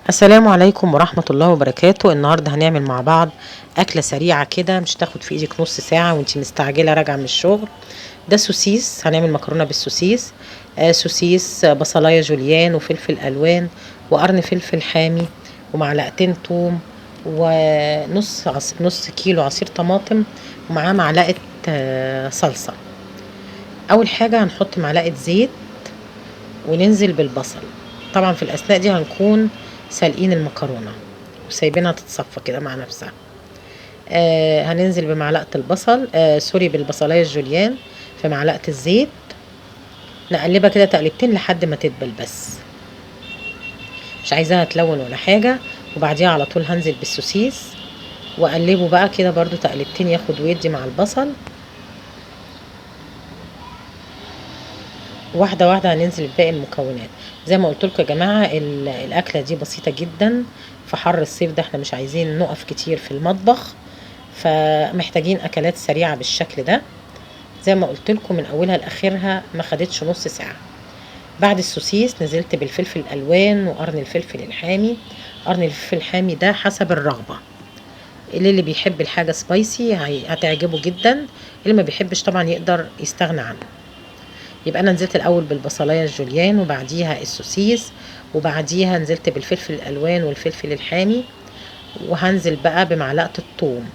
السلام عليكم ورحمة الله وبركاته. النهاردة هنعمل مع بعض أكلة سريعة كده، مش تاخد في ايدك نص ساعة وانتي مستعجلة راجعة من الشغل. ده سوسيس، هنعمل مكرونة بالسوسيس. سوسيس، بصلاية جوليان وفلفل ألوان وقرن فلفل حامي ومعلقتين توم نص كيلو عصير طماطم ومعاه معلقة صلصة. أول حاجة هنحط معلقة زيت وننزل بالبصل. طبعا في الأثناء دي هنكون سالقين المكرونة وسايبينها تتصفى كده مع نفسها. هننزل بمعلقة البصل، سوري، بالبصلاية الجوليان في معلقة الزيت. نقلبها كده تقلبتين لحد ما تدبل، بس مش عايزاها تلون ولا حاجة. وبعديها على طول هنزل بالسوسيس واقلبه بقى كده برضو تقلبتين، ياخد ويدي مع البصل. واحدة واحدة هننزل بباقي المكونات. زي ما قلت لكم يا جماعة، الأكلة دي بسيطة جدا. في حر الصيف ده احنا مش عايزين نقف كتير في المطبخ، فمحتاجين أكلات سريعة بالشكل ده. زي ما قلت لكم من أولها لآخرها ما خدتش نص ساعة. بعد السوسيس نزلت بالفلفل الألوان وقرن الفلفل الحامي. قرن الفلفل الحامي ده حسب الرغبة، اللي بيحب الحاجة سبايسي هتعجبه جدا، اللي ما بيحبش طبعا يقدر يستغنى عنه. يبقى انا نزلت الاول بالبصلايه الجوليان وبعديها السوسيس وبعديها نزلت بالفلفل الالوان والفلفل الحامي، وهنزل بقى بمعلقه الثوم.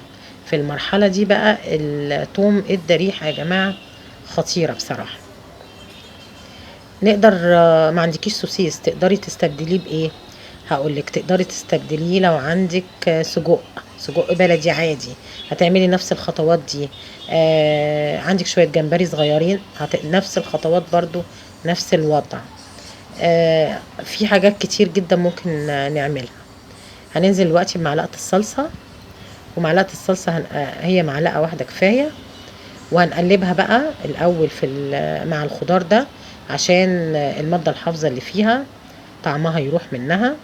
في المرحله دي بقى الثوم ادى ريحه يا جماعه خطيره بصراحه. نقدر، ما عندكيش سوسيس تقدري تستبدليه بايه؟ هقولك تقدري تستبدليه لو عندك سجق بلدي عادي، هتعملي نفس الخطوات دي. عندك شوية جمبري صغيرين، نفس الخطوات برضو، نفس الوضع. في حاجات كتير جدا ممكن نعملها. هننزل دلوقتي بمعلقة الصلصة، ومعلقة الصلصة هي معلقة واحدة كفاية. وهنقلبها بقى الأول مع الخضار ده عشان المادة الحافظة اللي فيها طعمها يروح منها.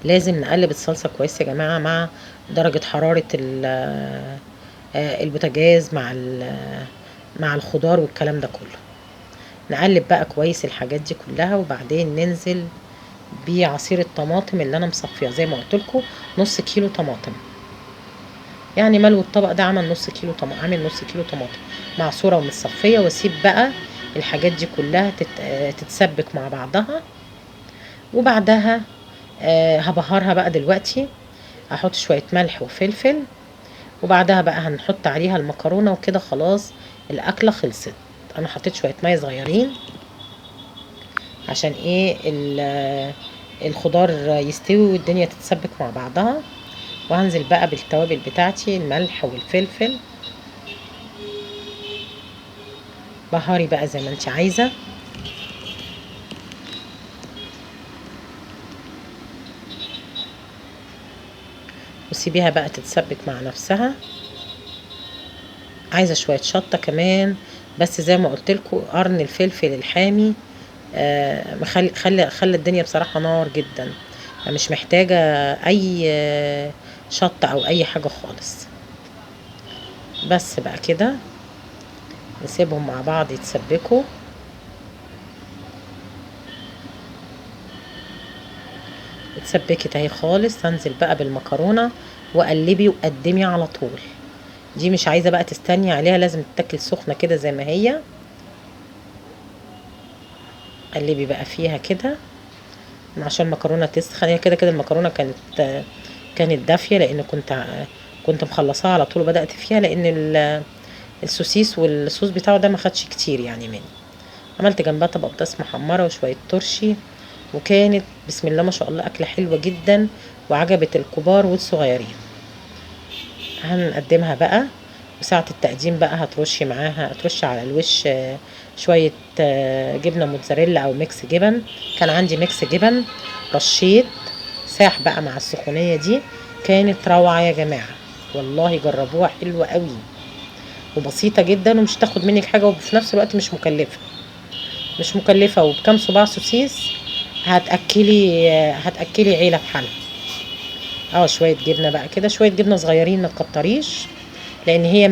لازم نقلب الصلصة كويس يا جماعة مع درجة حرارة البوتاجاز مع الخضار والكلام ده كله. نقلب بقى كويس الحاجات دي كلها، وبعدين ننزل بعصير الطماطم اللي انا مصفيه. زي ما قلت لكم نص كيلو طماطم، يعني ملو الطبق ده عامل نص كيلو طماطم معصوره ومتصفيه. واسيب بقى الحاجات دي كلها تتسبك مع بعضها. وبعدها هبهرها بقى دلوقتي. احط شويه ملح وفلفل، وبعدها بقى هنحط عليها المكرونه وكده خلاص الاكله خلصت. انا حطيت شويه ميه صغيرين عشان ايه الخضار يستوي والدنيا تتسبك مع بعضها. وهنزل بقى بالتوابل بتاعتي، الملح والفلفل. بهاري بقى زي ما انت عايزه. وسيبيها بقى تتسبك مع نفسها. عايزه شويه شطه كمان، بس زي ما قلت لكم قرن الفلفل الحامي خلى الدنيا بصراحه نار جدا، مش محتاجه اي شطه او اي حاجه خالص. بس بقى كده نسيبهم مع بعض يتسبكوا. اتسبكت اهي خالص. هنزل بقى بالمكرونه وقلبي وقدمي على طول. دي مش عايزه بقى تستني عليها، لازم تتاكل سخنه كده زي ما هي. قلبي بقى فيها كده عشان المكرونه تسخن. هي كده كده المكرونه كانت دافيه، لان كنت مخلصاها على طول وبدات فيها، لان السوسيس والصوص بتاعه ده ما خدش كتير يعني مني. عملت جنبها طبق بطاطس محمره وشويه ترشي، وكانت بسم الله ما شاء الله اكله حلوه جدا وعجبت الكبار والصغيرين. هنقدمها بقى، وساعة التقديم بقى هترشي على الوش شوية جبنة موتزاريلا او ميكس جبن. كان عندي ميكس جبن، رشيت ساح بقى مع السخونية دي. كانت روعة يا جماعة، والله جربوها، حلوة قوي وبسيطة جدا ومش تاخد منك حاجة، وفي نفس الوقت مش مكلفة. وبكام صباع سوسيس هتأكلي عيلة بحالها. شوية جبنة بقى كده، شوية جبنة صغيرين ما تكتريش، لان هي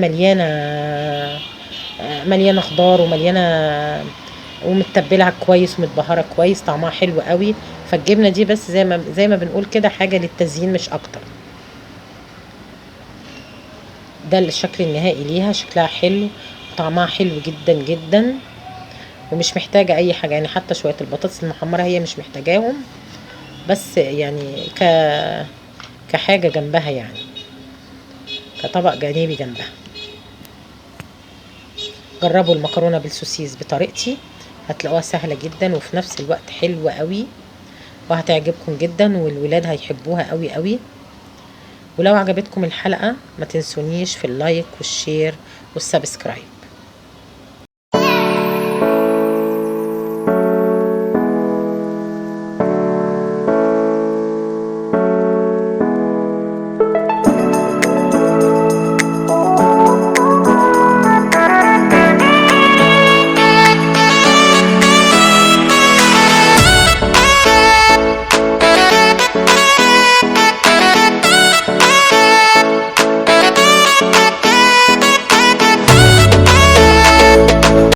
مليانة خضار ومليانة ومتبلها كويس ومتبهره كويس، طعمها حلو قوي. فالجبنه دي بس زي ما بنقول كده حاجه للتزيين مش اكتر. ده الشكل النهائي ليها، شكلها حلو وطعمها حلو جدا جدا، ومش محتاجه اي حاجه يعني. حتى شويه البطاطس المحمره هي مش محتاجاهم، بس يعني كحاجه جنبها يعني، كطبق جانبي جنبها. جربوا المكرونه بالسوسيس بطريقتي، هتلاقوها سهله جدا وفي نفس الوقت حلوه قوي، وهتعجبكم جدا والولاد هيحبوها قوي قوي. ولو عجبتكم الحلقه ما تنسونيش في اللايك والشير والسبسكرايب.